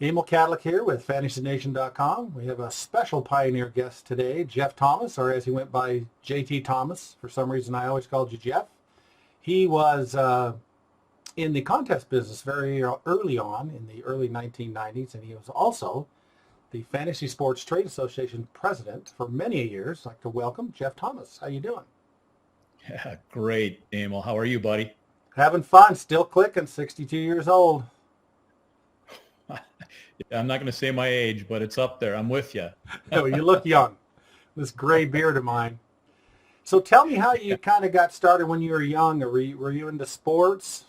Emil Cadlick here with FantasyNation.com. We have a special pioneer guest today, Jeff Thomas, or as he went by, JT Thomas. For some reason, I always called you Jeff. He was in the contest business very early on, in the early 1990s, and he was also the Fantasy Sports Trade Association president for many years. I'd like to welcome Jeff Thomas. How you doing? Yeah, great, Emil. How are you, buddy? Having fun, still clicking, 62 years old. I'm not going to say my age, but it's up there. I'm with you. Oh, you look young. This gray beard of mine. So tell me how you kind of got started when you were young. Or were you into sports?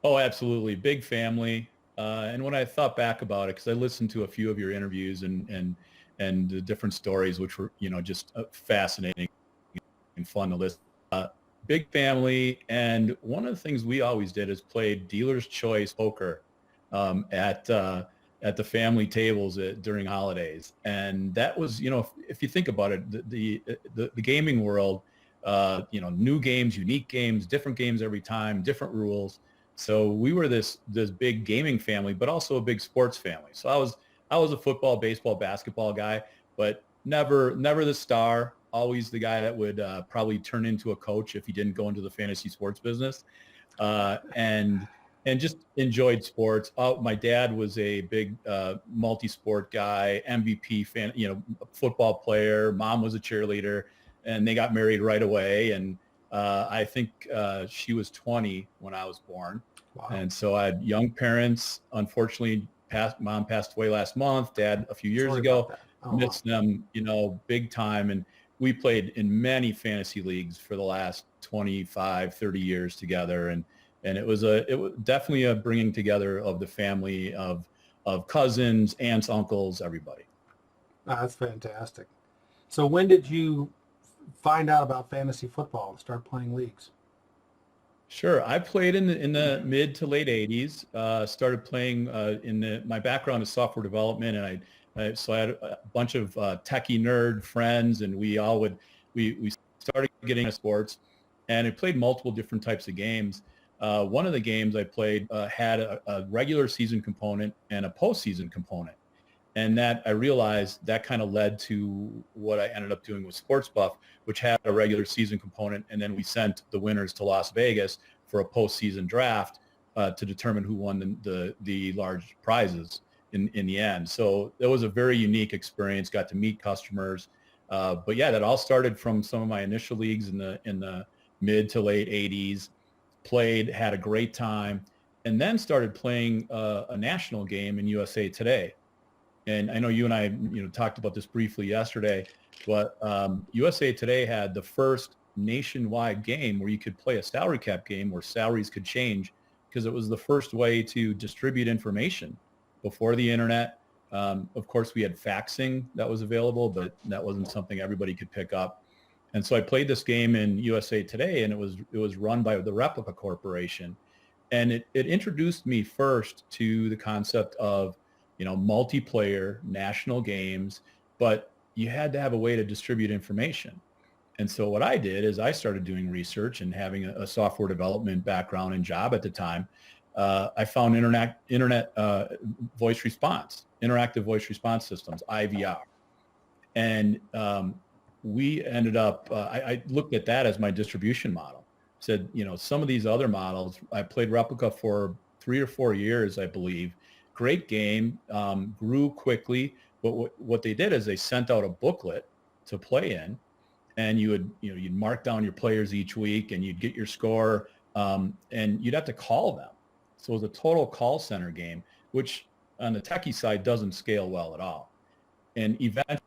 Oh, absolutely. Big family. And when I thought back about it, because I listened to a few of your interviews and the different stories, which were, just fascinating and fun to listen. Big family. And one of the things we always did is played dealer's choice poker at the family tables during holidays. And that was, if you think about it, the gaming world, new games, unique games, different games every time, different rules. So we were this big gaming family, but also a big sports family. So I was a football, baseball, basketball guy, but never the star, always the guy that would probably turn into a coach if he didn't go into the fantasy sports business. And just enjoyed sports. My dad was a big multi-sport guy, MVP fan, football player. Mom was a cheerleader, and they got married right away. And I think she was 20 when I was born. Wow. And so I had young parents. Unfortunately, mom passed away last month. Dad a few years ago. Missed them, big time. And we played in many fantasy leagues for the last 25, 30 years together. And it was definitely a bringing together of the family of cousins, aunts, uncles, everybody. Oh, that's fantastic. So when did you find out about fantasy football and start playing leagues? Sure. I played in the mid to late 80s, started playing my background is software development. And so I had a bunch of techie nerd friends, and we started getting into sports, and I played multiple different types of games. One of the games I played had a regular season component and a postseason component. And that I realized that kind of led to what I ended up doing with Sports Buff, which had a regular season component. And then we sent the winners to Las Vegas for a postseason draft to determine who won the large prizes in the end. So it was a very unique experience, got to meet customers. But yeah, that all started from some of my initial leagues in the mid to late 80s. Played, had a great time, and then started playing a national game in USA Today. And I know you and I, talked about this briefly yesterday, but USA Today had the first nationwide game where you could play a salary cap game where salaries could change, because it was the first way to distribute information before the internet. Of course, we had faxing that was available, but that wasn't something everybody could pick up. And so I played this game in USA Today, and it was run by the Replica Corporation. And it introduced me first to the concept of, multiplayer national games, but you had to have a way to distribute information. And so what I did is I started doing research, and having a software development background and job at the time, I found internet voice response, interactive voice response systems, IVR. And we ended up, I looked at that as my distribution model. Said, some of these other models, I played Replica for 3 or 4 years, I believe. Great game, grew quickly. But what they did is they sent out a booklet to play in, and you'd mark down your players each week, and you'd get your score, and you'd have to call them. So it was a total call center game, which on the techie side doesn't scale well at all. And eventually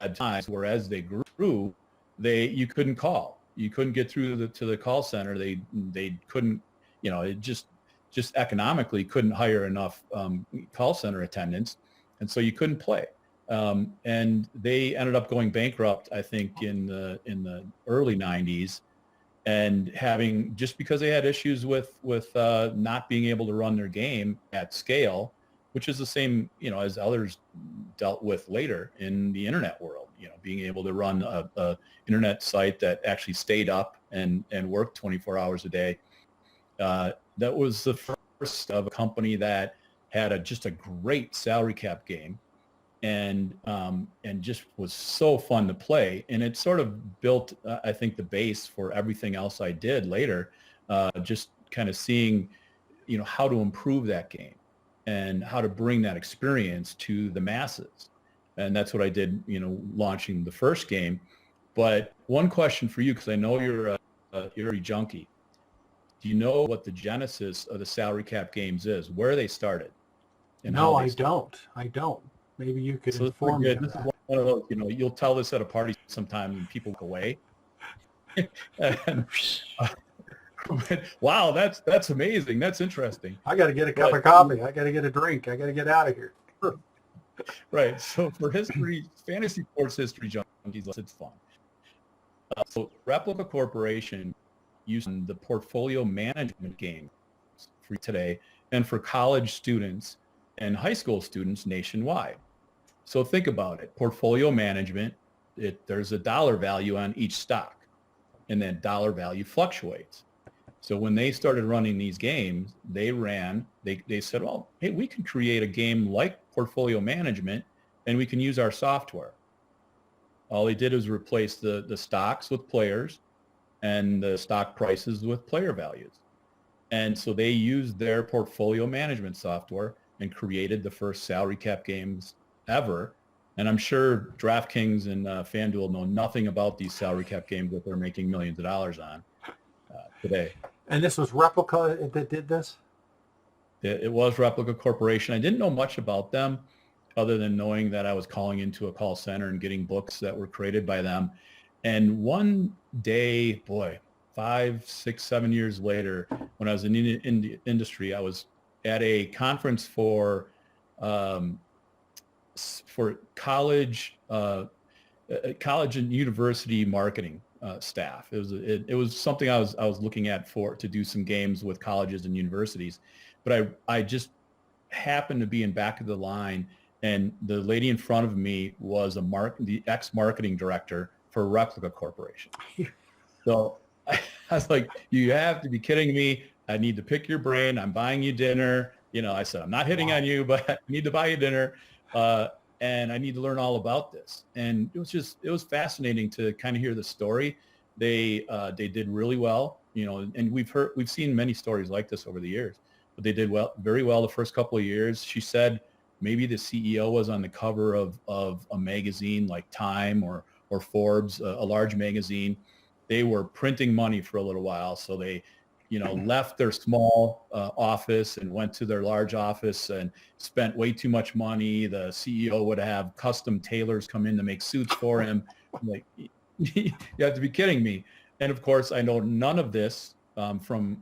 at times where as they grew, you couldn't call. You couldn't get through to the call center. They couldn't, it just economically couldn't hire enough call center attendants. And so you couldn't play. And they ended up going bankrupt, I think, in the early 90s, and just because they had issues with not being able to run their game at scale, which is the same, as others dealt with later in the internet world, being able to run a internet site that actually stayed up and worked 24 hours a day. That was the first of a company that had just a great salary cap game, and just was so fun to play. And it sort of built, I think, the base for everything else I did later, just kind of seeing, how to improve that game and how to bring that experience to the masses. And that's what I did, launching the first game. But one question for you, because I know you're a junkie. Do you know what the genesis of the salary cap games is? Where they started? No, I don't. Maybe you could inform me. This is one of those, you'll tell this at a party sometime and people look away. And, wow, that's amazing. That's interesting. I got to get a cup of coffee. I got to get a drink. I got to get out of here. Right. So for fantasy sports history junkies, it's fun. So Replica Corporation using the portfolio management game for today and for college students and high school students nationwide. So think about it. Portfolio management, there's a dollar value on each stock, and that dollar value fluctuates. So when they started running these games, they said, well, hey, we can create a game like portfolio management, and we can use our software. All they did was replace the stocks with players and the stock prices with player values. And so they used their portfolio management software and created the first salary cap games ever. And I'm sure DraftKings and FanDuel know nothing about these salary cap games that they're making millions of dollars on today. And this was Replica that did this? It was Replica Corporation. I didn't know much about them other than knowing that I was calling into a call center and getting books that were created by them. And one day, 5, 6, 7 years later, when I was in the industry, I was at a conference for college and university marketing staff. It was something I was looking at to do some games with colleges and universities, but I just happened to be in back of the line, and the lady in front of me was the ex-marketing director for Replica Corporation. So I was like, you have to be kidding me. I need to pick your brain. I'm buying you dinner. I said, I'm not hitting on you, but I need to buy you dinner. And I need to learn all about this. And it was fascinating to kind of hear the story. They did really well, and we've seen many stories like this over the years, but they did very well the first couple of years. She said maybe the CEO was on the cover of a magazine like Time or Forbes, a large magazine. They were printing money for a little while. So they, left their small office and went to their large office and spent way too much money. The CEO would have custom tailors come in to make suits for him. I'm like, you have to be kidding me. And of course, I know none of this from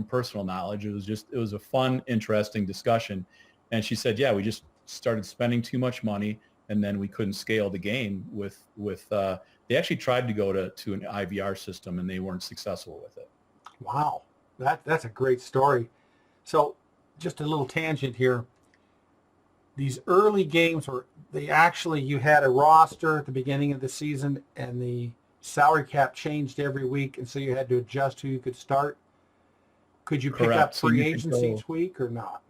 personal knowledge. It was a fun, interesting discussion. And she said, yeah, we just started spending too much money, and then we couldn't scale the game with they actually tried to go to an IVR system, and they weren't successful with it. Wow. That's a great story. So just a little tangent here. These early games you had a roster at the beginning of the season, and the salary cap changed every week, and so you had to adjust who you could start. Could you pick up free agents each week or not?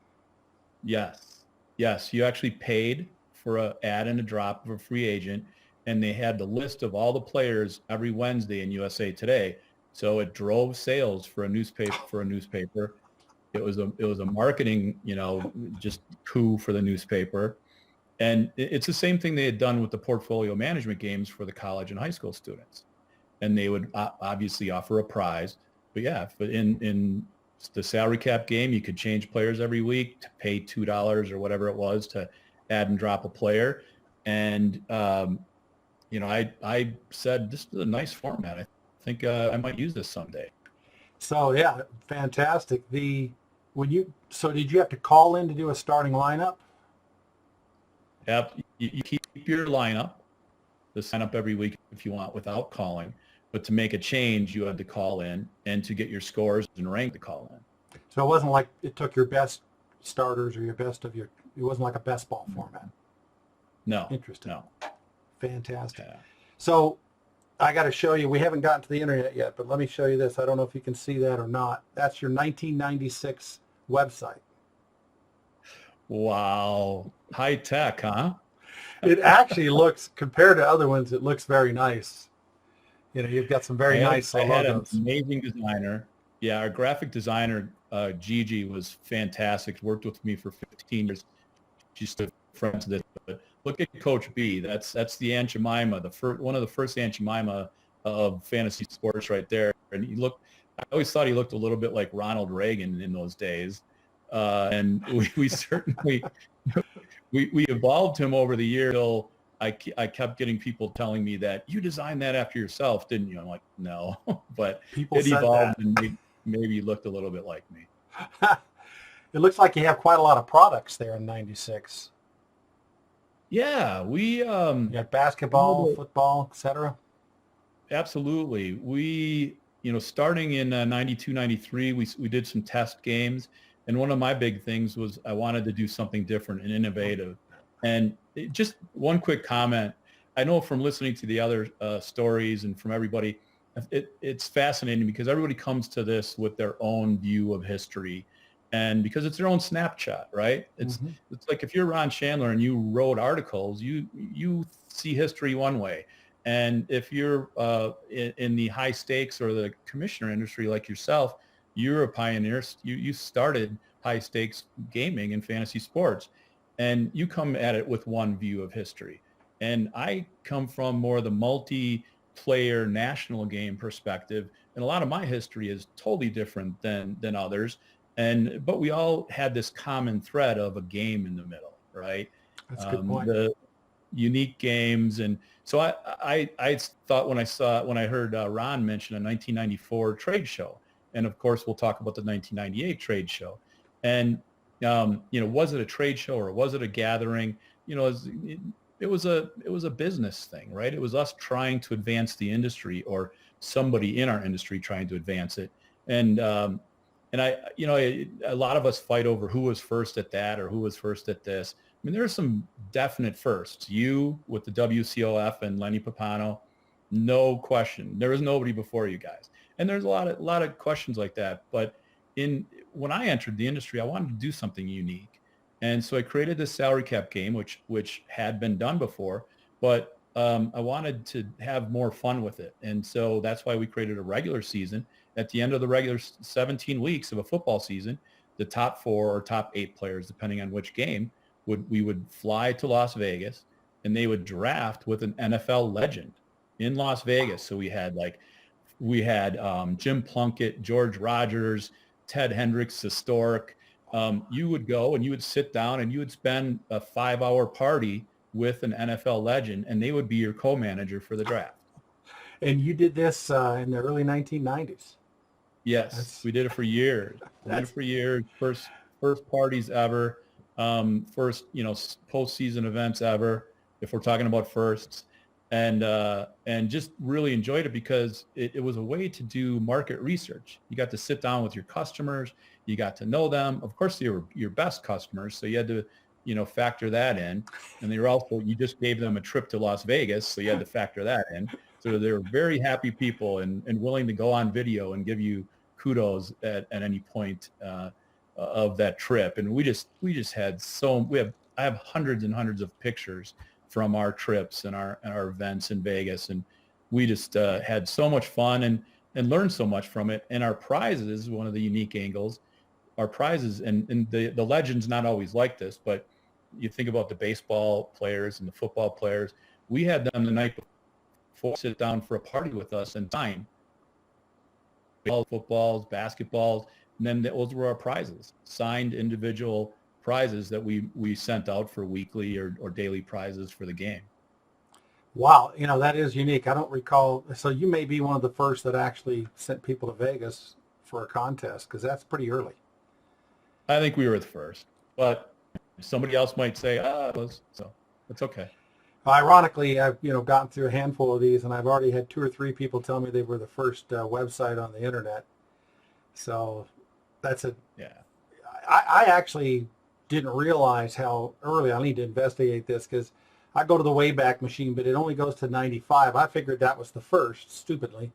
Yes. You actually paid for an add and a drop of a free agent, and they had the list of all the players every Wednesday in USA Today. So it drove sales for a newspaper. It was a marketing, just coup for the newspaper. And it's the same thing they had done with the portfolio management games for the college and high school students. And they would obviously offer a prize. But yeah, in the salary cap game, you could change players every week to pay $2 or whatever it was to add and drop a player. And, I said, this is a nice format. I think I might use this someday. So yeah, fantastic. Did you have to call in to do a starting lineup? Yep. You keep your lineup, to sign up every week if you want without calling. But to make a change, you had to call in, and to get your scores and rank to call in. So it wasn't like it took your best starters or it wasn't like a best ball format. No. Interesting. No. Fantastic. Yeah. So I got to show you, we haven't gotten to the internet yet, but let me show you this. I don't know if you can see that or not. That's your 1996 website. Wow. High tech, huh? It actually looks, compared to other ones, it looks very nice. You know, you've got some very nice I had an logos. amazing designer. Yeah, our graphic designer, Gigi, was fantastic. Worked with me for 15 years. She's still friends with this. But look at Coach B. That's the Aunt Jemima, one of the first Aunt Jemima of fantasy sports right there. And I always thought he looked a little bit like Ronald Reagan in those days. And we certainly we evolved him over the years. Till I kept getting people telling me that you designed that after yourself, didn't you? I'm like, no, but People it said evolved that. and maybe looked a little bit like me. It looks like you have quite a lot of products there in 96. Yeah, You got basketball, football, etc. absolutely. Starting in 92, 93, we did some test games. And one of my big things was I wanted to do something different and innovative. And just one quick comment. I know from listening to the other stories and from everybody, it's fascinating because everybody comes to this with their own view of history. And because it's their own snapshot, right? It's like if you're Ron Chandler and you wrote articles, you see history one way. And if you're in the high stakes or the commissioner industry like yourself, you're a pioneer. You started high stakes gaming and fantasy sports, and you come at it with one view of history. And I come from more the multiplayer national game perspective, and a lot of my history is totally different than others. But we all had this common thread of a game in the middle, right? That's a good point. The unique games. And so I thought when I heard Ron mention a 1994 trade show, and of course we'll talk about the 1998 trade show, and was it a trade show or was it a gathering? It was a business thing, right? It was us trying to advance the industry or somebody in our industry trying to advance it. And a lot of us fight over who was first at that or who was first at this. I mean, there are some definite firsts. You with the WCOF and Lenny Papano, no question. There was nobody before you guys. And there's a lot of questions like that. But when I entered the industry, I wanted to do something unique. And so I created this salary cap game, which had been done before, but I wanted to have more fun with it. And so that's why we created a regular season. At the end of the regular 17 weeks of a football season, the top 4 or top 8 players, depending on which game, we would fly to Las Vegas, and they would draft with an NFL legend in Las Vegas. So we had Jim Plunkett, George Rogers, Ted Hendricks, historic. You would go and you would sit down and you would spend a 5-hour party with an NFL legend, and they would be your co-manager for the draft. And you did this in the early 1990s. Yes, we did it for years. First parties ever. First, postseason events ever, if we're talking about firsts. And just really enjoyed it because it was a way to do market research. You got to sit down with your customers. You got to know them. Of course, they were your best customers, so you had to, factor that in. And you just gave them a trip to Las Vegas, so you had to factor that in. So they were very happy people and willing to go on video and give you kudos at any point of that trip. And I have hundreds and hundreds of pictures from our trips and our events in Vegas. And we just had so much fun and learned so much from it. And our prizes, one of the unique angles, our prizes, and the legends not always like this, but you think about the baseball players and the football players, we had them the night before sit down for a party with us and sign footballs, basketballs, and then those were our prizes, signed individual prizes that we sent out for weekly or daily prizes for the game. Wow, that is unique. I don't recall. So you may be one of the first that actually sent people to Vegas for a contest, because that's pretty early. I think we were the first, but somebody else might say, it was, so it's okay. Ironically, I've gotten through a handful of these, and I've already had 2 or 3 people tell me they were the first website on the internet. So that's yeah. I actually didn't realize how early. I need to investigate this, because I go to the Wayback Machine, but it only goes to 95. I figured that was the first, stupidly.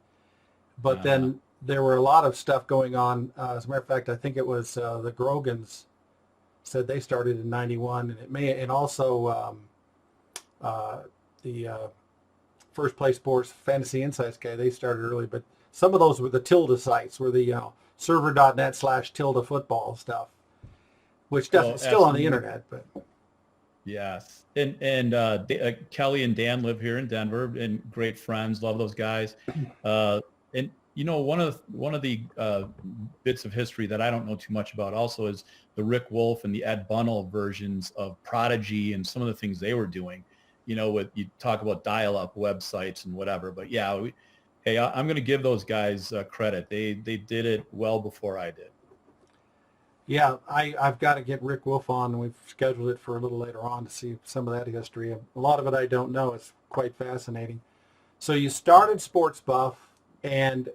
But then there were a lot of stuff going on. As a matter of fact, I think it was the Grogan's said they started in 91, and also the First Play Sports Fantasy Insights guy, they started early, but some of those were the tilde sites, were the server.net/tilde football stuff, which doesn't still on the internet, but. Yes. And Kelly and Dan live here in Denver, and great friends. Love those guys. And one of the bits of history that I don't know too much about also is the Rick Wolf and the Ed Bunnell versions of Prodigy and some of the things they were doing. With you talk about dial-up websites and whatever. But yeah, I'm going to give those guys credit. They did it well before I did. Yeah, I've got to get Rick Wolf on, and we've scheduled it for a little later on to see some of that history. A lot of it I don't know. It's quite fascinating. So you started Sports Buff, and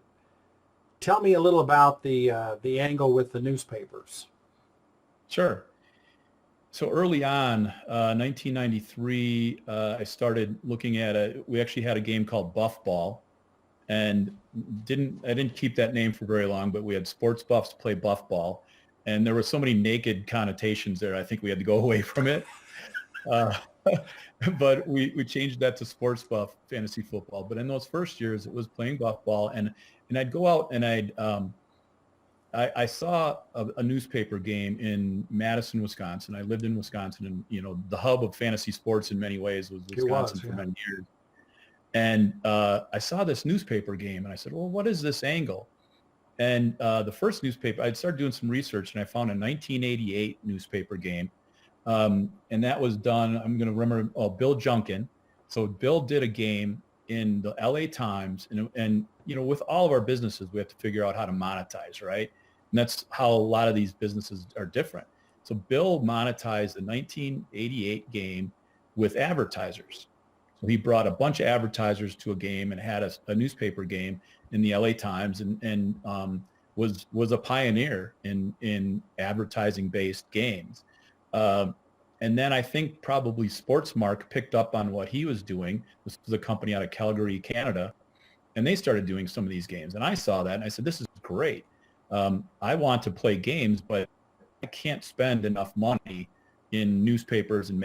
tell me a little about the angle with the newspapers. Sure. So early on, 1993, I started looking at we actually had a game called Buff Ball, and I didn't keep that name for very long, but we had sports buffs play Buff Ball. And there were so many naked connotations there, I think we had to go away from it. But we changed that to Sports Buff Fantasy Football. But in those first years, it was playing Buff Ball. And I'd go out and I saw a newspaper game in Madison, Wisconsin. I lived in Wisconsin, and, the hub of fantasy sports in many ways was Wisconsin for many years. And I saw this newspaper game, and I said, well, what is this angle? And the first newspaper, I'd started doing some research, and I found a 1988 newspaper game. And that was done, I'm going to remember, Bill Junkin. So Bill did a game in the LA Times. And with all of our businesses, we have to figure out how to monetize, right? And that's how a lot of these businesses are different. So Bill monetized the 1988 game with advertisers. So he brought a bunch of advertisers to a game and had a newspaper game in the LA Times, and was a pioneer in advertising-based games. And then I think probably Sportsmark picked up on what he was doing. This was a company out of Calgary, Canada, and they started doing some of these games. And I saw that, and I said, this is great. I want to play games, but I can't spend enough money in newspapers and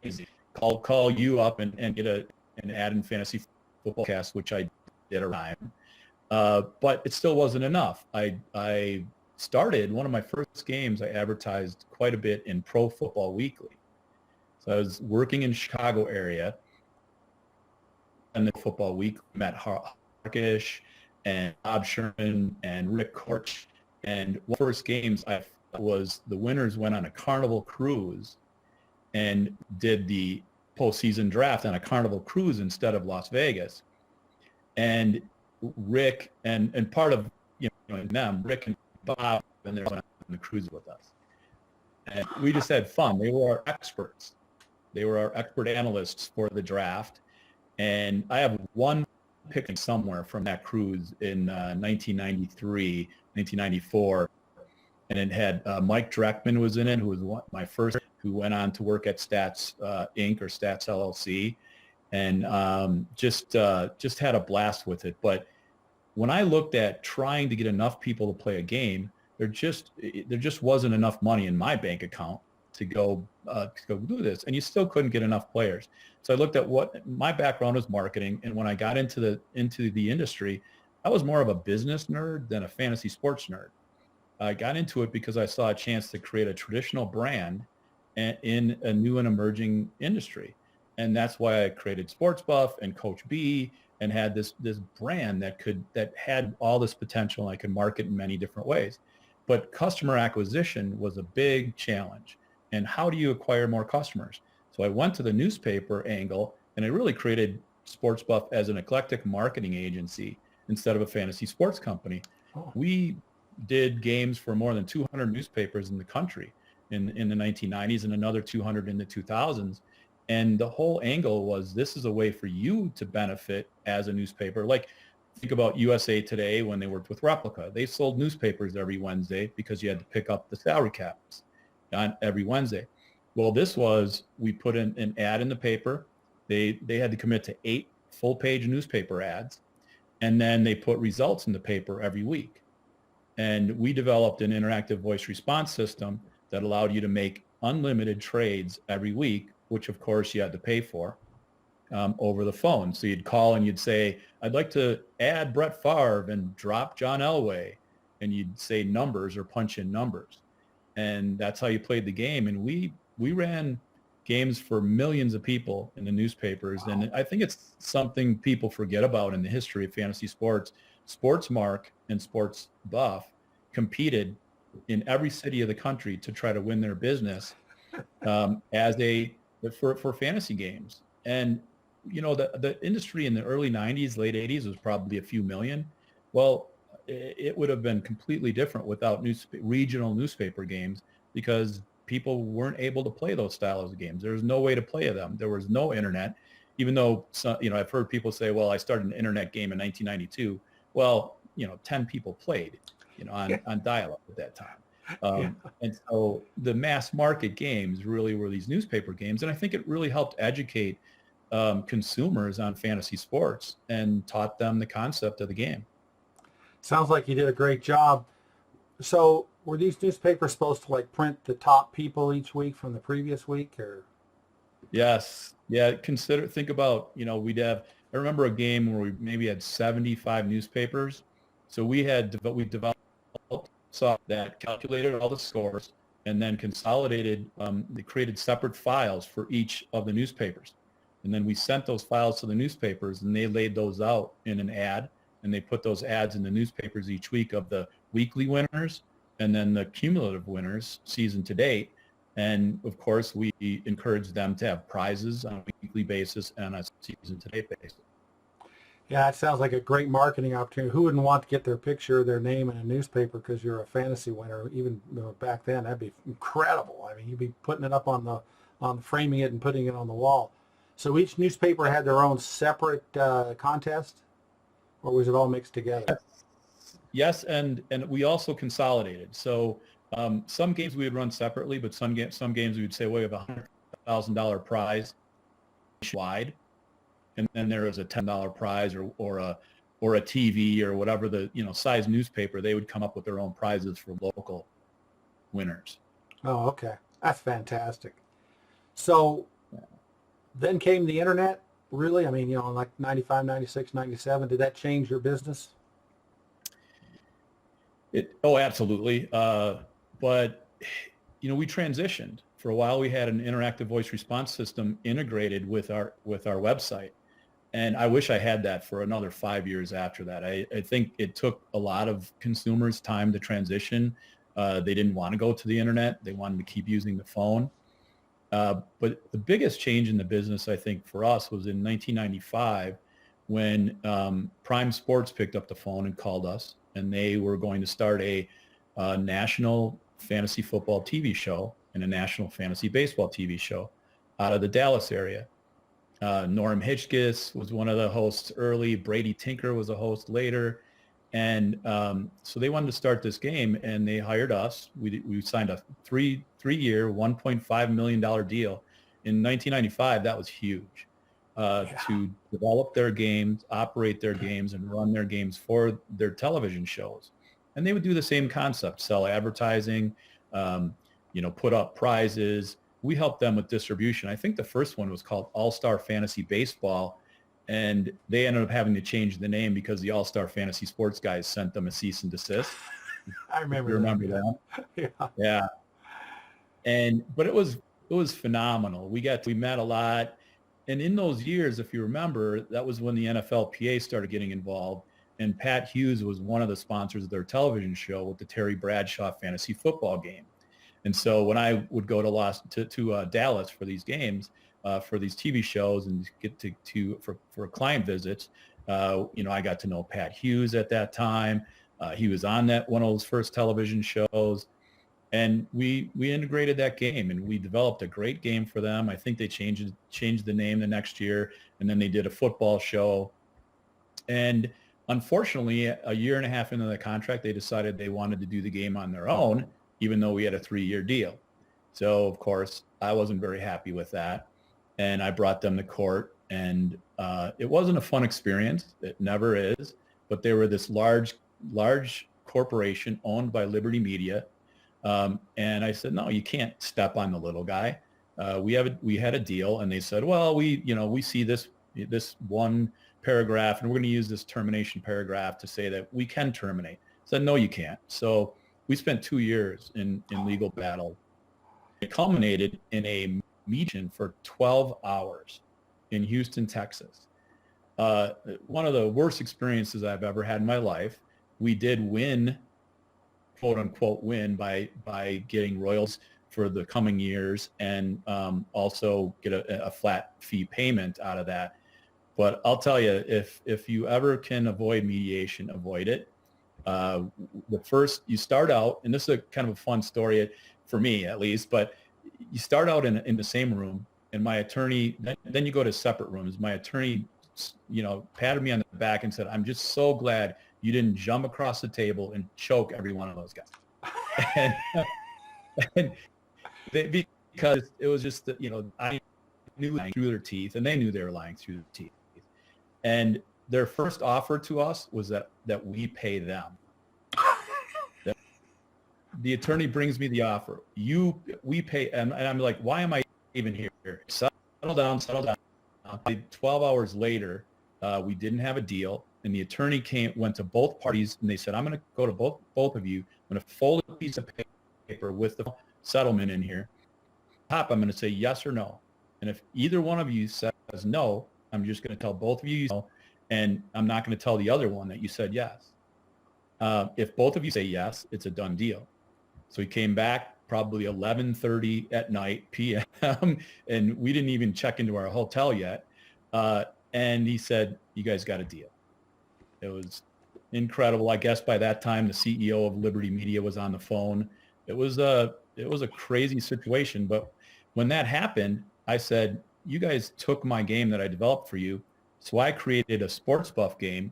magazines. Call you up and get an ad in Fantasy Football Cast, which I did a time. But it still wasn't enough. I started one of my first games. I advertised quite a bit in Pro Football Weekly. So I was working in the Chicago area, and the Football Week met Harkish and Bob Sherman and Rick Korch. And one of the first games was the winners went on a Carnival cruise and did the postseason draft on a Carnival cruise instead of Las Vegas. And Rick and part of them, Rick and Bob, and they're on the cruise with us. And we just had fun. They were our experts. They were our expert analysts for the draft. And I have one pick somewhere from that cruise in 1993, 1994. And it had Mike Dreckman was in it, who was my first, who went on to work at Stats Inc. or Stats LLC. And just had a blast with it. But when I looked at trying to get enough people to play a game, there just wasn't enough money in my bank account to go do this, and you still couldn't get enough players. So I looked at what my background was marketing, and when I got into the industry, I was more of a business nerd than a fantasy sports nerd. I got into it because I saw a chance to create a traditional brand in a new and emerging industry. And that's why I created Sports Buff and Coach B and had this brand that had all this potential, and I could market in many different ways. But customer acquisition was a big challenge. And how do you acquire more customers? So I went to the newspaper angle, and I really created Sports Buff as an eclectic marketing agency instead of a fantasy sports company. Oh. We did games for more than 200 newspapers in the country in the 1990s and another 200 in the 2000s. And the whole angle was, this is a way for you to benefit as a newspaper. Like, think about USA Today when they worked with Replica. They sold newspapers every Wednesday because you had to pick up the salary caps on every Wednesday. Well, we put in an ad in the paper. They had to commit to 8 full-page newspaper ads, and then they put results in the paper every week. And we developed an interactive voice response system that allowed you to make unlimited trades every week, which of course you had to pay for over the phone. So you'd call and you'd say, I'd like to add Brett Favre and drop John Elway. And you'd say numbers or punch in numbers. And that's how you played the game. And we ran games for millions of people in the newspapers. Wow. And I think it's something people forget about in the history of fantasy sports. Sportsmark and Sports Buff competed in every city of the country to try to win their business for fantasy games. And, you know, the industry in the early 90s, late 80s was probably a few million. Well, it would have been completely different without regional newspaper games, because people weren't able to play those styles of games. There was no way to play them. There was no internet, even though, I've heard people say, well, I started an internet game in 1992. Well, 10 people played, on dial-up at that time. And so the mass market games really were these newspaper games. And I think it really helped educate consumers on fantasy sports and taught them the concept of the game. Sounds like you did a great job. So were these newspapers supposed to print the top people each week from the previous week, or? Yes. Yeah. Think about, I remember a game where we maybe had 75 newspapers. So we developed software that calculated all the scores and then consolidated, they created separate files for each of the newspapers. And then we sent those files to the newspapers and they laid those out in an ad. And they put those ads in the newspapers each week of the weekly winners and then the cumulative winners season to date. And of course, we encourage them to have prizes on a weekly basis and a season to date basis. Yeah, that sounds like a great marketing opportunity. Who wouldn't want to get their picture, their name in a newspaper because you're a fantasy winner? Even back then, that'd be incredible. I mean, you'd be putting it up on framing it and putting it on the wall. So each newspaper had their own separate contest? Or was it all mixed together? Yes, and we also consolidated. So some games we would run separately, but some games we would say, well, we have a $100,000 prize nationwide, and then there was a $10 prize or a TV or whatever the size newspaper. They would come up with their own prizes for local winners. Oh, okay, that's fantastic. So then came the internet. Really? I mean, like 95, 96, 97, did that change your business? Absolutely. But, we transitioned. For a while, we had an interactive voice response system integrated with our website. And I wish I had that for another 5 years after that. I think it took a lot of consumers time to transition. They didn't want to go to the internet. They wanted to keep using the phone. But the biggest change in the business, I think, for us was in 1995 when Prime Sports picked up the phone and called us, and they were going to start a national fantasy football TV show and a national fantasy baseball TV show out of the Dallas area. Norm Hitchkiss was one of the hosts early. Brady Tinker was a host later. And so they wanted to start this game, and they hired us. We signed a three-year, $1.5 million deal. In 1995, that was huge to develop their games, operate their games, and run their games for their television shows. And they would do the same concept, sell advertising, put up prizes. We helped them with distribution. I think the first one was called All-Star Fantasy Baseball. And they ended up having to change the name because the All-Star Fantasy Sports guys sent them a cease and desist. I remember. You remember that? Yeah. But it was phenomenal. We met a lot. And in those years, if you remember, that was when the NFLPA started getting involved. And Pat Hughes was one of the sponsors of their television show with the Terry Bradshaw fantasy football game. And so when I would go to Dallas for these games, for these TV shows and get for client visits, I got to know Pat Hughes at that time. He was on one of those first television shows, and we integrated that game and we developed a great game for them. I think they changed the name the next year, and then they did a football show. And unfortunately, a year and a half into the contract, they decided they wanted to do the game on their own, even though we had a 3-year deal. So of course, I wasn't very happy with that. And I brought them to court, and it wasn't a fun experience. It never is. But they were this large corporation owned by Liberty Media. And I said, no, you can't step on the little guy. We had a deal, and they said, well, we see this one paragraph, and we're going to use this termination paragraph to say that we can terminate. I said, no, you can't. So we spent 2 years in legal battle. It culminated in a meeting for 12 hours in Houston, Texas. One of the worst experiences I've ever had in my life. We did win, quote unquote, win by getting royals for the coming years, and also get a flat fee payment out of that. But I'll tell you, if you ever can avoid mediation, avoid it. You start out, and this is a kind of a fun story for me at least, but you start out in the same room, and my attorney, then you go to separate rooms. My attorney, patted me on the back and said, I'm just so glad you didn't jump across the table and choke every one of those guys. Because it was just that, I knew lying through their teeth, and they knew they were lying through their teeth. And their first offer to us was that we pay them. The attorney brings me the offer. We pay, and I'm like, why am I even here? Settle down. 12 hours later, we didn't have a deal, and the attorney went to both parties, and they said, I'm going to go to both of you. I'm going to fold a piece of paper with the settlement in here. Top, I'm going to say yes or no. And if either one of you says no, I'm just going to tell both of you no, and I'm not going to tell the other one that you said yes. If both of you say yes, it's a done deal. So he came back probably 11:30 at night p.m. and we didn't even check into our hotel yet. And he said, you guys got a deal. It was incredible. I guess by that time, the CEO of Liberty Media was on the phone. It was a crazy situation. But when that happened, I said, you guys took my game that I developed for you. So I created a sports buff game,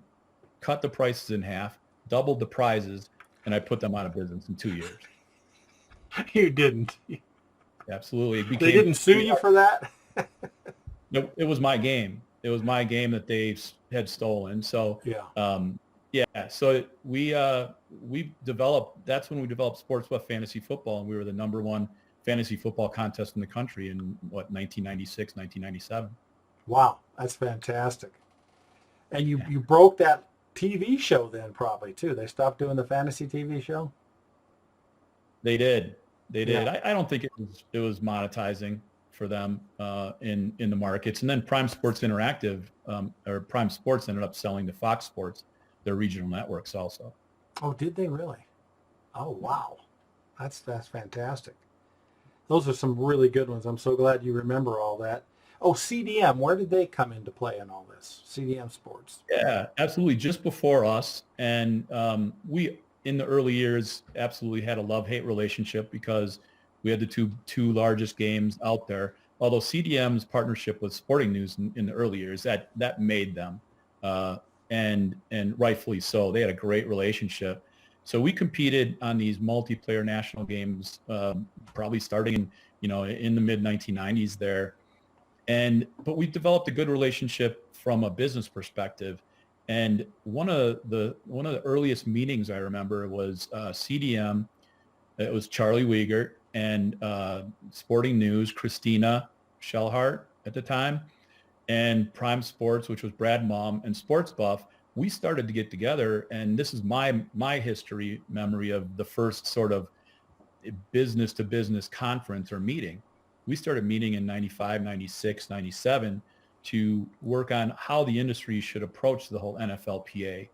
cut the prices in half, doubled the prizes, and I put them out of business in 2 years. You didn't. Absolutely. They didn't sue you for that? No, it was my game. It was my game that they had stolen. So yeah. So we developed. That's when we developed Sports Buff Fantasy Football, and we were the #1 fantasy football contest in the country in 1996, 1997. Wow, that's fantastic. And you broke that TV show then probably too. They stopped doing the fantasy TV show? They did. Yeah. I don't think it was monetizing for them in the markets. And then Prime Sports Interactive or Prime Sports ended up selling to Fox Sports, their regional networks also. Oh, did they really? Oh, wow. That's fantastic. Those are some really good ones. I'm so glad you remember all that. Oh, CDM, where did they come into play in all this? CDM Sports. Yeah, absolutely. Just before us. And we, in the early years, absolutely had a love-hate relationship because we had the two largest games out there. Although CDM's partnership with Sporting News in the early years, that made them, and rightfully so. They had a great relationship. So we competed on these multiplayer national games, probably starting in the mid 1990s there. But we developed a good relationship from a business perspective. And one of the earliest meetings I remember was CDM. It was Charlie Wiegert and Sporting News, Christina Shellhart at the time, and Prime Sports, which was Brad Mom, and Sports Buff. We started to get together, and this is my history memory of the first sort of business to business conference or meeting. We started meeting in 95, 96, 97 to work on how the industry should approach the whole NFLPA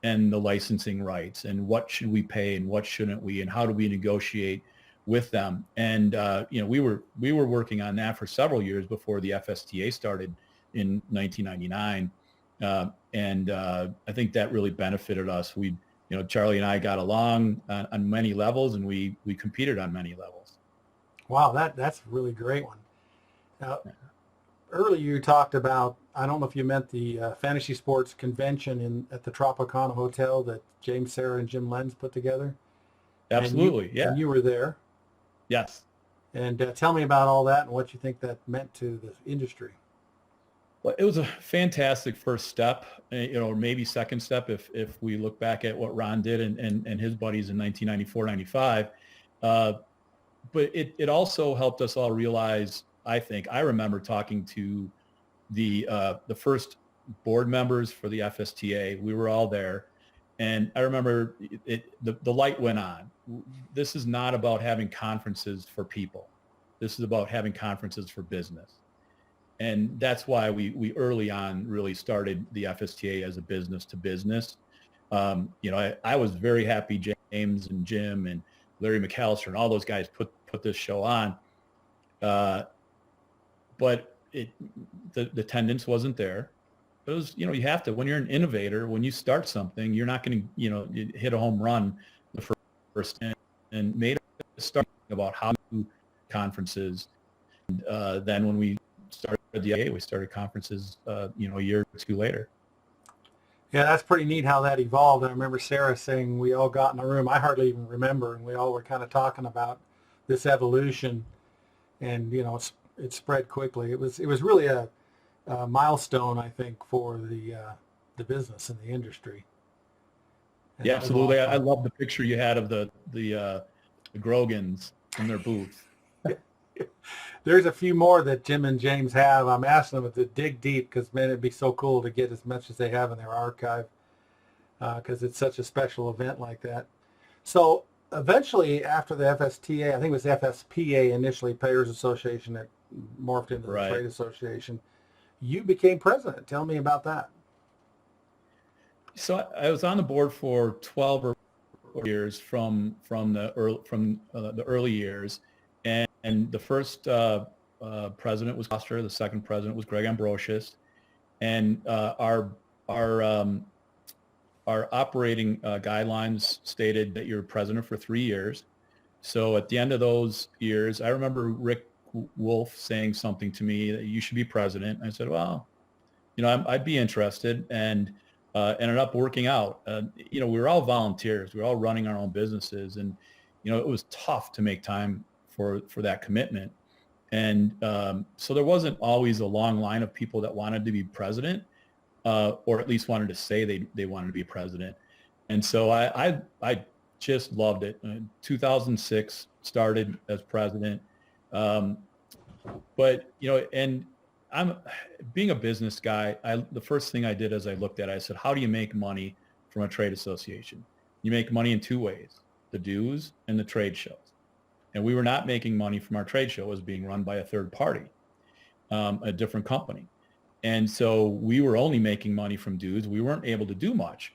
and the licensing rights, and what should we pay and what shouldn't we, and how do we negotiate with them. And we were working on that for several years before the FSTA started in 1999. I think that really benefited us. Charlie and I got along on many levels, and we competed on many levels. Wow, that's a really great one. Now, earlier you talked about, I don't know if you meant the fantasy sports convention at the Tropicana Hotel that James Sarah and Jim Lenz put together. Absolutely, yeah. And you were there. Yes. And tell me about all that and what you think that meant to the industry. Well, it was a fantastic first step, or maybe second step if we look back at what Ron did and his buddies in 1994, 95. But it also helped us all realize, I remember talking to the first board members for the FSTA. We were all there. And I remember the light went on. This is not about having conferences for people. This is about having conferences for business. And that's why we early on really started the FSTA as a business to business. I was very happy James and Jim and Larry McAllister and all those guys put this show on. But the attendance wasn't there. It was, you have to, when you're an innovator, when you start something, you're not going to, hit a home run the first and made a start about how to do conferences. And then when we started the AA, we started conferences, a year or two later. Yeah, that's pretty neat how that evolved. I remember Sarah saying we all got in a room. I hardly even remember, and we all were kind of talking about this evolution, and it spread quickly. It was really a milestone, I think, for the business and the industry. And yeah, absolutely. I love the picture you had of the Grogans in their booth. There's a few more that Jim and James have. I'm asking them to dig deep because, man, it'd be so cool to get as much as they have in their archive because it's such a special event like that. So eventually, after the FSTA, I think it was FSPA initially, Players Association, that morphed into the Trade Association, you became president. Tell me about that. So I was on the board for 12 or years from the early years. And the first president was Foster. The second president was Greg Ambrosius, and our operating guidelines stated that you're president for 3 years. So at the end of those years, I remember Rick Wolf saying something to me that you should be president. I said, well, I'd be interested, and ended up working out. We were all volunteers. We were all running our own businesses, and it was tough to make time for that commitment. And so there wasn't always a long line of people that wanted to be president, or at least wanted to say they wanted to be president. And so I just loved it. 2006 started as president. But, and I'm being a business guy. The first thing I did as I looked at it, I said, how do you make money from a trade association? You make money in two ways, the dues and the trade shows. And we were not making money from our trade show. It was being run by a third party, a different company. And so we were only making money from dues. We weren't able to do much.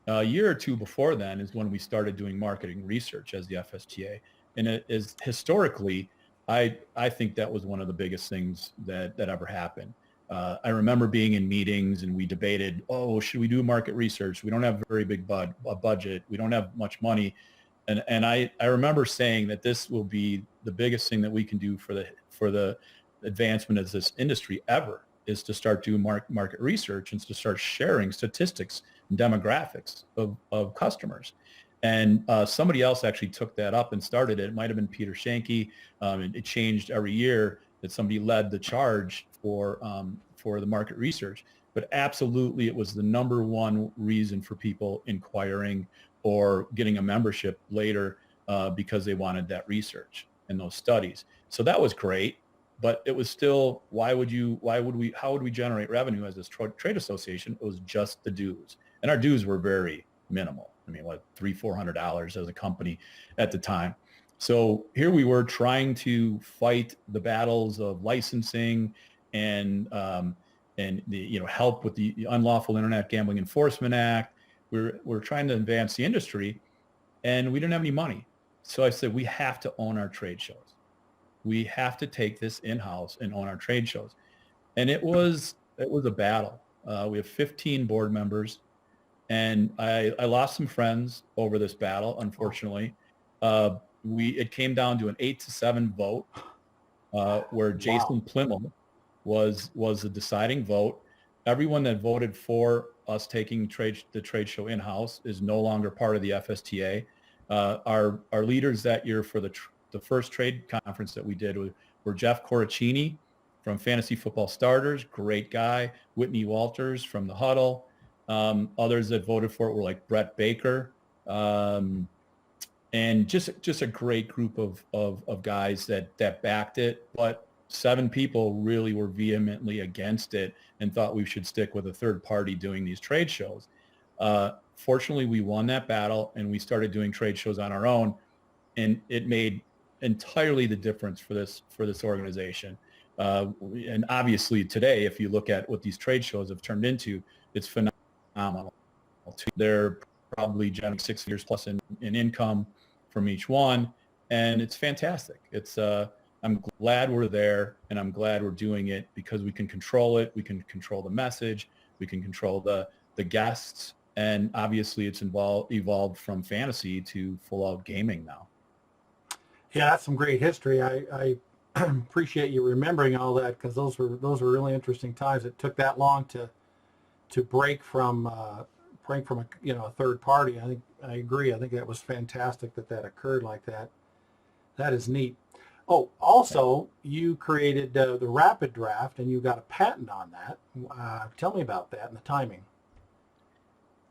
A year or two before then is when we started doing marketing research as the FSTA. And it is historically, I think that was one of the biggest things that ever happened. I remember being in meetings and we debated, should we do market research? We don't have a very big budget. We don't have much money. And I remember saying that this will be the biggest thing that we can do for the advancement of this industry ever, is to start doing market research and to start sharing statistics and demographics of customers. And somebody else actually took that up and started it. It might have been Peter Shanke. It changed every year that somebody led the charge for the market research. But absolutely, it was the number one reason for people inquiring or getting a membership later because they wanted that research and those studies. So that was great, but it was still, how would we generate revenue as this trade association? It was just the dues. And our dues were very minimal. I mean, $300-400 as a company at the time. So here we were trying to fight the battles of licensing and help with the Unlawful Internet Gambling Enforcement Act. We're trying to advance the industry, and we didn't have any money. So I said, we have to own our trade shows. We have to take this in-house and own our trade shows. And it was a battle. We have 15 board members, and I lost some friends over this battle, unfortunately. It came down to an 8-7 vote, where Jason Plimmel was the deciding vote. Everyone that voted for us taking the trade show in-house is no longer part of the FSTA. Our leaders that year for the first trade conference that we did were Jeff Coracini from Fantasy Football Starters, great guy. Whitney Walters from the Huddle. Others that voted for it were like Brett Baker. and just a great group of guys that backed it. But 7 people really were vehemently against it and thought we should stick with a third party doing these trade shows. Fortunately, we won that battle and we started doing trade shows on our own, and it made entirely the difference for this organization. And obviously today, if you look at what these trade shows have turned into, it's phenomenal. They're probably generating 6 figures plus in income from each one, and it's fantastic. I'm glad we're there, and I'm glad we're doing it because we can control it. We can control the message. We can control the guests, and obviously it's evolved from fantasy to full-out gaming now. Yeah, that's some great history. I appreciate you remembering all that, because those were really interesting times. It took that long to break from a third party. I agree. I think that was fantastic that occurred like that. That is neat. Oh, also, you created the Rapid Draft, and you got a patent on that. Tell me about that and the timing.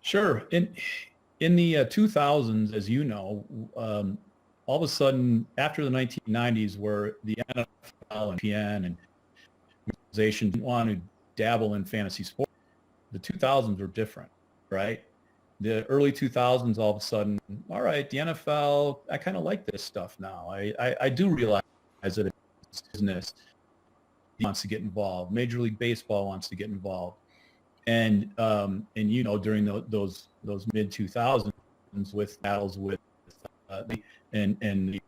Sure. In the 2000s, as you know, all of a sudden, after the 1990s, where the NFL and PN and organizations didn't want to dabble in fantasy sports, the 2000s were different, right? The early 2000s, all of a sudden, all right, the NFL, I kind of like this stuff now. I do realize that it's business wants to get involved. Major League Baseball wants to get involved. And during those mid 2000s, with battles with and the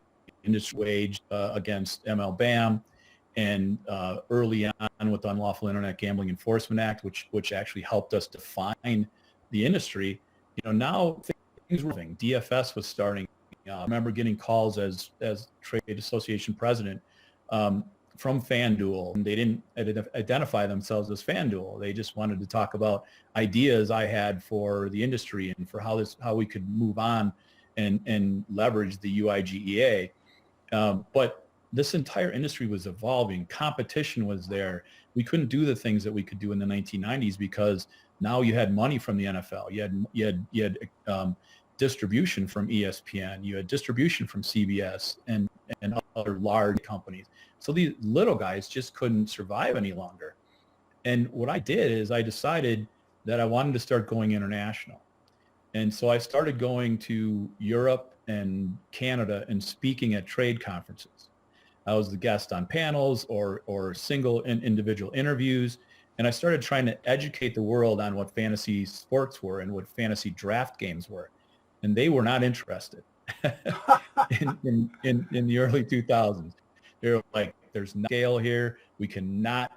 industry waged against MLBAM, and early on with the Unlawful Internet Gambling Enforcement Act, which actually helped us define the industry. Now things were moving. DFS was starting. I remember getting calls as trade association president from FanDuel, and they didn't identify themselves as FanDuel. They just wanted to talk about ideas I had for the industry and for how we could move on and leverage the UIGEA. But this entire industry was evolving. Competition was there. We couldn't do the things that we could do in the 1990s because now you had money from the NFL. You had distribution from ESPN. You had distribution from CBS and other large companies. So these little guys just couldn't survive any longer. And what I did is I decided that I wanted to start going international. And so I started going to Europe and Canada and speaking at trade conferences. I was the guest on panels or single and individual interviews. And I started trying to educate the world on what fantasy sports were and what fantasy draft games were. And they were not interested in the early 2000s. They were like, there's no scale here. We cannot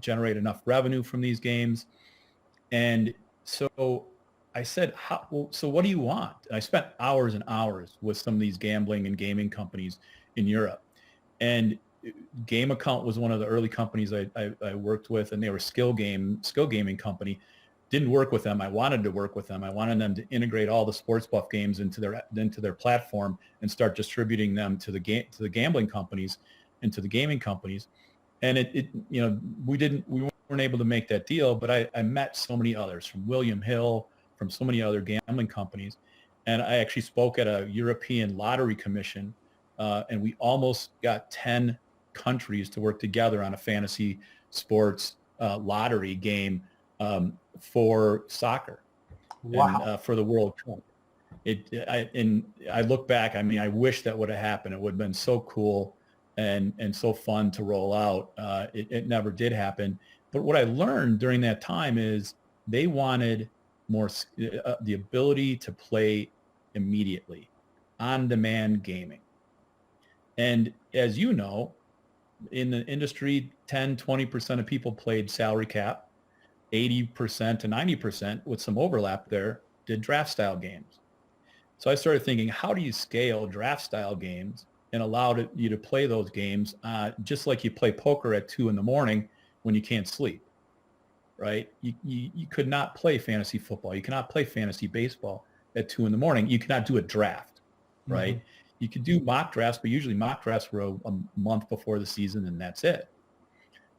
generate enough revenue from these games. And so I said, so what do you want? And I spent hours and hours with some of these gambling and gaming companies in Europe. And Game Account was one of the early companies I worked with, and they were skill gaming company. Didn't work with them. I wanted to work with them. I wanted them to integrate all the sports buff games into their platform and start distributing them to the gambling companies and to the gaming companies. And we weren't able to make that deal, but I met so many others, from William Hill, from so many other gambling companies. And I actually spoke at a European lottery commission, and we almost got 10 countries to work together on a fantasy sports lottery game for soccer. Wow. And for the World Cup. I look back, I wish that would have happened. It would have been so cool and so fun to roll out. It never did happen. But what I learned during that time is they wanted more the ability to play immediately, on-demand gaming. And as you know, in the industry, 10, 20% of people played salary cap. 80% to 90%, with some overlap there, did draft style games. So I started thinking, how do you scale draft style games and allow you to play those games just like you play poker at 2 a.m. when you can't sleep, right? You could not play fantasy football. You cannot play fantasy baseball at 2 a.m. You cannot do a draft, right? Mm-hmm. You could do mock drafts, but usually mock drafts were a month before the season, and that's it.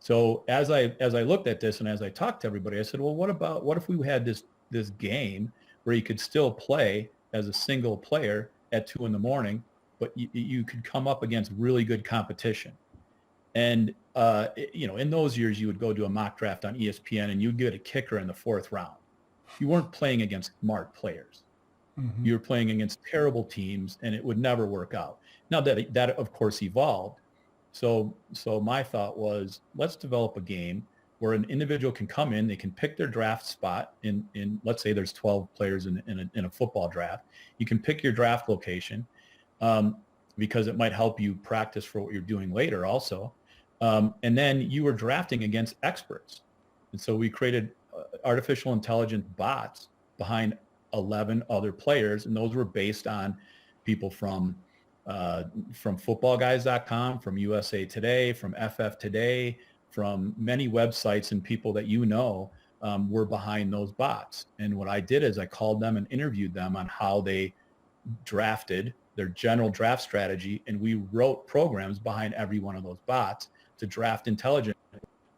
So as I looked at this and as I talked to everybody, I said, well, what if we had this game where you could still play as a single player at 2 a.m, but you could come up against really good competition. And, in those years, you would go to a mock draft on ESPN and you'd get a kicker in the 4th round. You weren't playing against smart players. Mm-hmm. You were playing against terrible teams, and it would never work out. Now that of course evolved. So my thought was, let's develop a game where an individual can come in, they can pick their draft spot in let's say there's 12 players in a football draft. You can pick your draft location because it might help you practice for what you're doing later also. And then you were drafting against experts. And so we created artificial intelligence bots behind 11 other players, and those were based on people from footballguys.com, from USA Today, from FF Today, from many websites, and people that were behind those bots. And what I did is I called them and interviewed them on how they drafted, their general draft strategy, and we wrote programs behind every one of those bots to draft intelligently.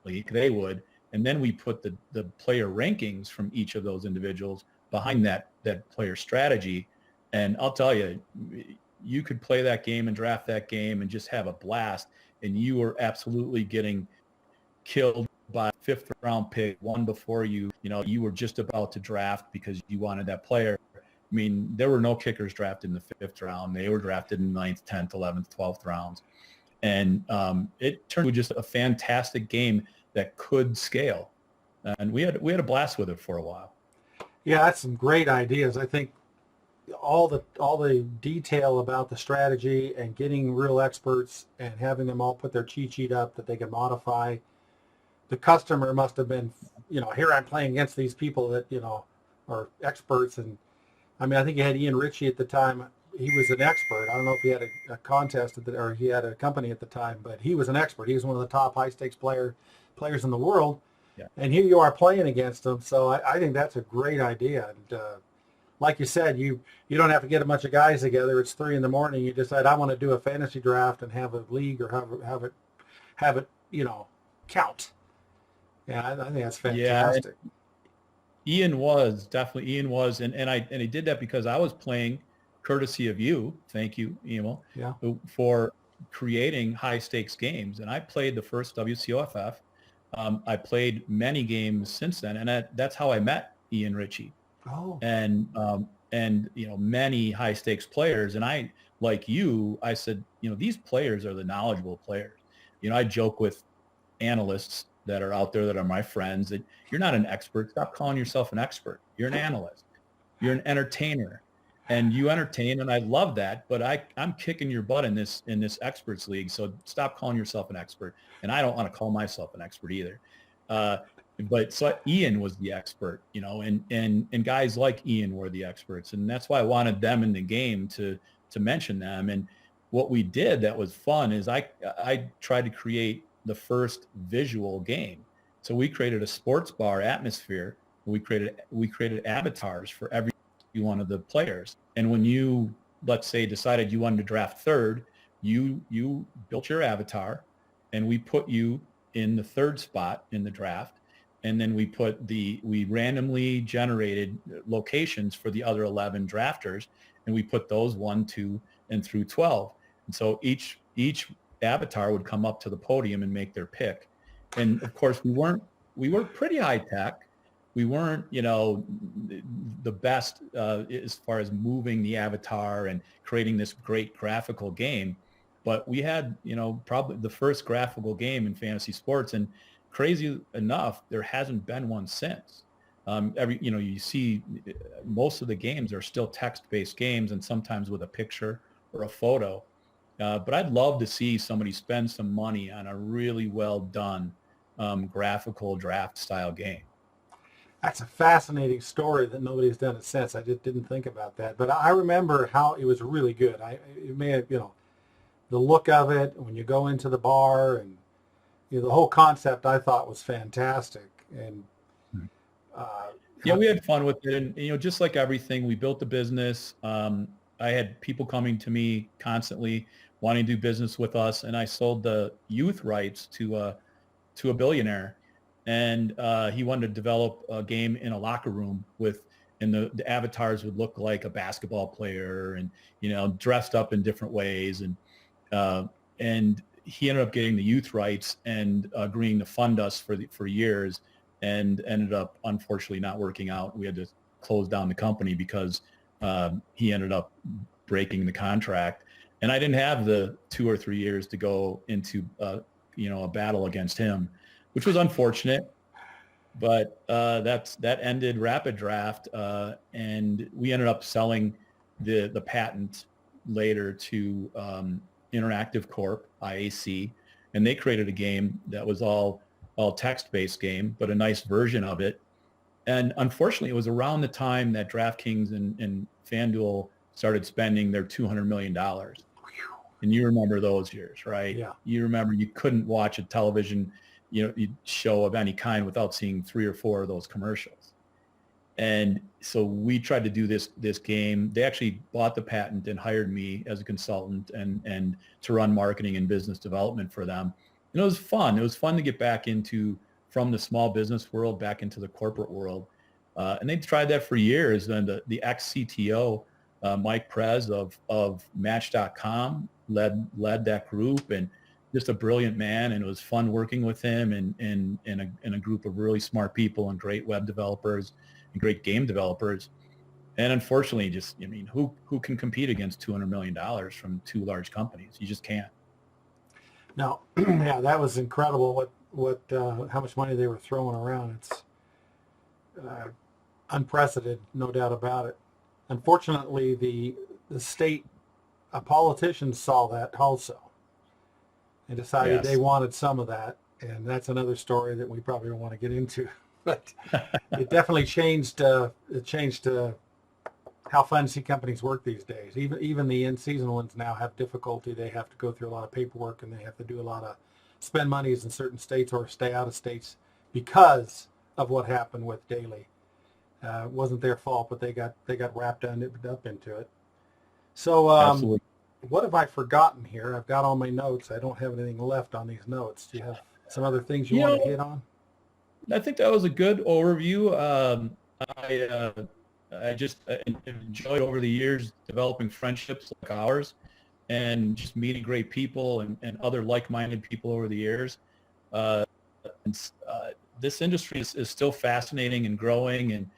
They would, and then we put the player rankings from each of those individuals behind that player strategy. And I'll tell you, you could play that game and draft that game and just have a blast, and you were absolutely getting killed by a 5th round pick, one before you were just about to draft because you wanted that player. I mean, there were no kickers drafted in the 5th round. They were drafted in 9th, 10th, 11th, 12th rounds. And it turned into just a fantastic game that could scale. And we had a blast with it for a while. Yeah, that's some great ideas. I think all the detail about the strategy and getting real experts and having them all put their cheat sheet up that they can modify. The customer must have been, here I'm playing against these people that, are experts. And I mean, I think you had Ian Ritchie at the time. He was an expert. I don't know if he had a contest or he had a company at the time, but he was an expert. He was one of the top high stakes players in the world. Yeah. And here you are playing against them. So I think that's a great idea. And like you said, you don't have to get a bunch of guys together. It's 3 a.m. You decide I want to do a fantasy draft and have a league or have it count. Yeah, I think that's fantastic. Yeah, Ian was, and I did that because I was playing courtesy of you. Thank you, Emil, for creating high stakes games. And I played the first WCOFF. I played many games since then, and that's how I met Ian Ritchie. Oh. And many high stakes players. And I, like you, I said, these players are the knowledgeable players. I joke with analysts that are out there that are my friends that you're not an expert. Stop calling yourself an expert. You're an analyst. You're an entertainer, and you entertain. And I love that, but I'm kicking your butt in this experts league. So stop calling yourself an expert. And I don't want to call myself an expert either. But so Ian was the expert, and guys like Ian were the experts. And that's why I wanted them in the game to mention them. And what we did that was fun is I tried to create the first visual game. So we created a sports bar atmosphere. We created avatars for every one of the players. And when you, let's say, decided you wanted to draft 3rd, you built your avatar, and we put you in the 3rd spot in the draft. And then we randomly generated locations for the other 11 drafters, and we put those 1, 2, and through 12. And so each avatar would come up to the podium and make their pick. And of course, we were pretty high tech. We weren't, the best as far as moving the avatar and creating this great graphical game. But we had, probably the first graphical game in fantasy sports, and crazy enough, there hasn't been one since. You see most of the games are still text-based games, and sometimes with a picture or a photo. But I'd love to see somebody spend some money on a really well done graphical draft style game. That's a fascinating story that nobody's done it since. I just didn't think about that. But I remember how it was really good. It may have, the look of it when you go into the bar, and the whole concept I thought was fantastic. And we had fun with it. And, just like everything, we built the business. I had people coming to me constantly wanting to do business with us, and I sold the youth rights to a billionaire, and he wanted to develop a game in a locker room and the avatars would look like a basketball player, and dressed up in different ways, and he ended up getting the youth rights and agreeing to fund us for years, and ended up unfortunately not working out. We had to close down the company because he ended up breaking the contract, and I didn't have the 2 or 3 years to go into a battle against him, which was unfortunate. But that ended Rapid Draft, and we ended up selling the patent later to Interactive Corp, IAC, and they created a game that was all text-based game, but a nice version of it. And unfortunately, it was around the time that DraftKings and FanDuel started spending their $200 million. And you remember those years, right? Yeah. You remember you couldn't watch a television show of any kind without seeing 3 or 4 of those commercials. And so we tried to do this game. They actually bought the patent and hired me as a consultant and to run marketing and business development for them. And it was fun. It was fun to get back from the small business world back into the corporate world. And they tried that for years. And the ex-CTO, Mike Prez of Match.com led that group, and just a brilliant man, and it was fun working with him and in a group of really smart people and great web developers and great game developers. And unfortunately, who can compete against $200 million from 2 large companies? You just can't. No, yeah, that was incredible. How much money they were throwing around. It's unprecedented, no doubt about it. Unfortunately, the state politicians saw that also and decided they wanted some of that. And that's another story that we probably don't want to get into. But it definitely changed. It changed how fantasy companies work these days. Even the in-season ones now have difficulty. They have to go through a lot of paperwork, and they have to do a lot of spend monies in certain states or stay out of states because of what happened with Daly. It wasn't their fault, but they got wrapped up into it. So Absolutely. What have I forgotten here? I've got all my notes. I don't have anything left on these notes. Do you have some other things you want to hit on? I think that was a good overview. I just enjoyed over the years developing friendships like ours, and just meeting great people and other like-minded people over the years. This industry is still fascinating and growing, and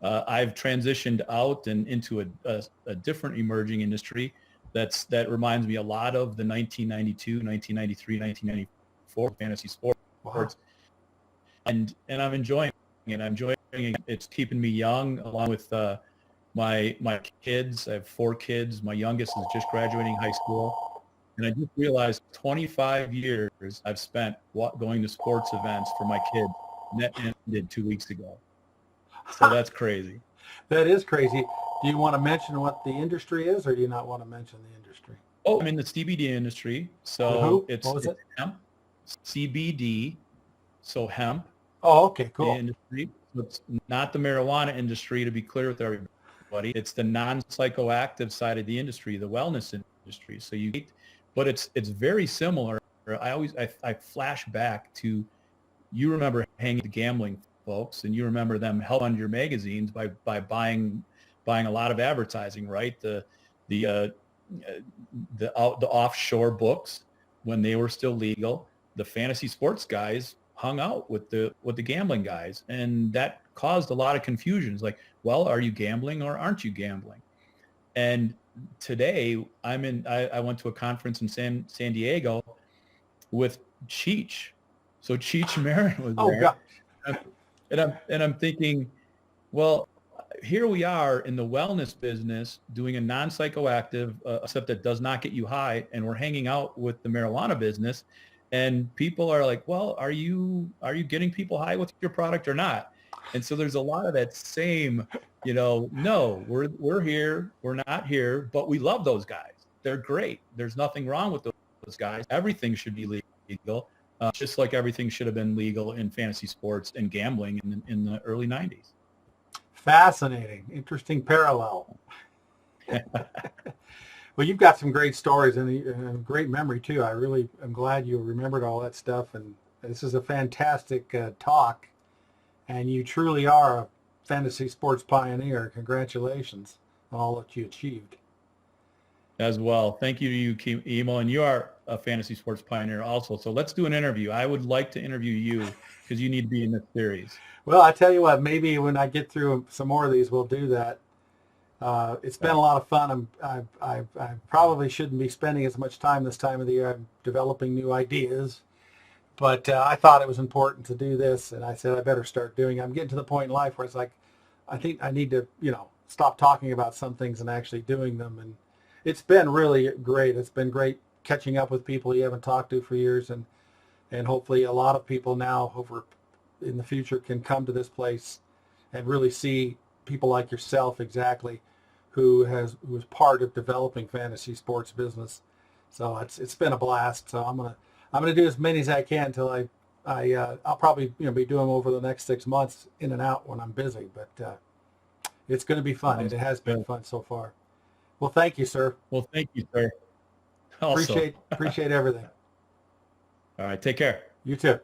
I've transitioned out and into a different emerging industry that reminds me a lot of the 1992, 1993, 1994 fantasy sports. Wow. And I'm enjoying it. I'm enjoying it. It's keeping me young, along with my kids. I have 4 kids. My youngest is just graduating high school. And I just realized 25 years I've spent going to sports events for my kids. And that ended 2 weeks ago. So that's crazy. That is crazy. Do you want to mention what the industry is, or do you not want to mention the industry? Oh, I'm in the CBD industry. So it's hemp. CBD, so hemp. Oh, okay, cool. Industry. It's not the marijuana industry, to be clear with everybody. It's the non-psychoactive side of the industry, the wellness industry. So but it's very similar. I flash back to, you remember hanging the gambling folks, and you remember them help fund your magazines by buying a lot of advertising, right? The offshore books when they were still legal. The fantasy sports guys hung out with the gambling guys, and that caused a lot of confusions. Like, well, are you gambling or aren't you gambling? And today I went to a conference in San Diego with Cheech. So Cheech Marin was there. Gosh. And I'm thinking, well, here we are in the wellness business doing a non-psychoactive, except that does not get you high, and we're hanging out with the marijuana business, and people are like, well, are you getting people high with your product or not? And so there's a lot of that same, no, we're here, we're not here, but we love those guys. They're great. There's nothing wrong with those guys. Everything should be legal, just like everything should have been legal in fantasy sports and gambling in the early 90s. Fascinating. Interesting parallel. Well, you've got some great stories and a great memory, too. I really am glad you remembered all that stuff. And this is a fantastic talk. And you truly are fantasy sports pioneer. Congratulations on all that you achieved. As well. Thank you to you, Emo, and you are a fantasy sports pioneer also. So let's do an interview. I would like to interview you because you need to be in this series. Well, I tell you what, maybe when I get through some more of these, we'll do that. It's been a lot of fun. I probably shouldn't be spending as much time this time of the year. I'm developing new ideas, but I thought it was important to do this, and I said I better start doing it. I'm getting to the point in life where it's like, I think I need to, stop talking about some things and actually doing them. And it's been really great. It's been great catching up with people you haven't talked to for years, and hopefully a lot of people now over in the future can come to this place and really see people like yourself exactly who was part of developing fantasy sports business. So it's been a blast. So I'm gonna do as many as I can until I'll probably be doing them over the next 6 months in and out when I'm busy. But it's going to be fun. It has been fun so far. Well, thank you, sir. Well, thank you, sir. Also. Appreciate everything. All right, take care. You too.